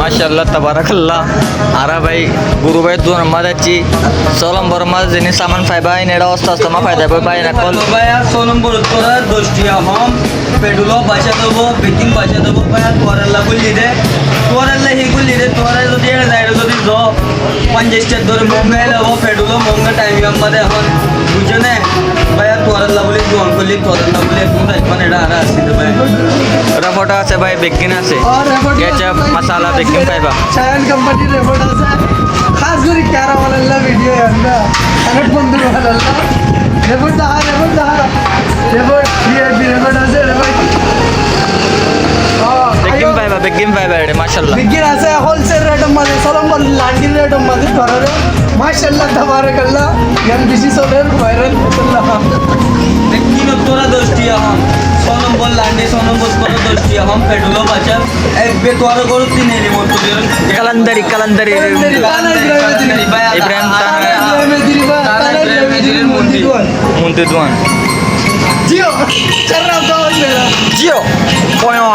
মাশাআল্লাহ তাবারাকাল্লাহ আরা ভাই গুরু ভাই দু নম্বর যাচ্ছি সলম বর্মার যিনি সামান ফাইবা এটা অস্ত অস্ত মা ফায়দা বই পাই না কল ভাইয়া 6 নম্বর তোরা 10টি হম পেডুলো বাসা দেবো বেকিং বাসা দেবো ভাইয়া তোরাল্লা গুলি দে তোরাল্লা হি গুলি দে তোরা যদি এটা যাইরো যদি জ 50টা ধরে মোবাইল হবো পেডুলো মঙ্গা টাইম আমাদের এখন বুঝনে ভাইয়া তোরাল্লা বলি জোন করলি তোরাল্লা বলি কোন এখন এটা আর আসছে ভাই ওটা ফটো আছে ভাই বেকিং আছে কেচাপ মশলা বেকিং পাইবা চায়ন কোম্পানির রেপোর্ট আছে খাস করে ক্যারা ওয়ালা ভিডিও আমরা অনেক বন্ধু ওয়ালা রেপোর্ট রেপোর্ট আছে রেপোর্ট বেকিং পাইবা এটা মাশাআল্লাহ বিগিন আছে হোলসেল রেট মধ্যে সলম লান্ডি রেট মধ্যে ধরে মাশাআল্লাহ তাবারাকাল্লাহ ইয়ান বেশি চলের ভাইরাল আল্লাহ বেকিং তোরা 10টি হম 6 নম্বর লান্ডি 6 নম্বর তোরা 10টি হম পেডুলো বাসা এক বে তোরা করো তিনে রিমোট কালান্দারি ইব্রাহিম মন্ত্রী দুয়ান জিও চার রাত জিও পয়েন্ট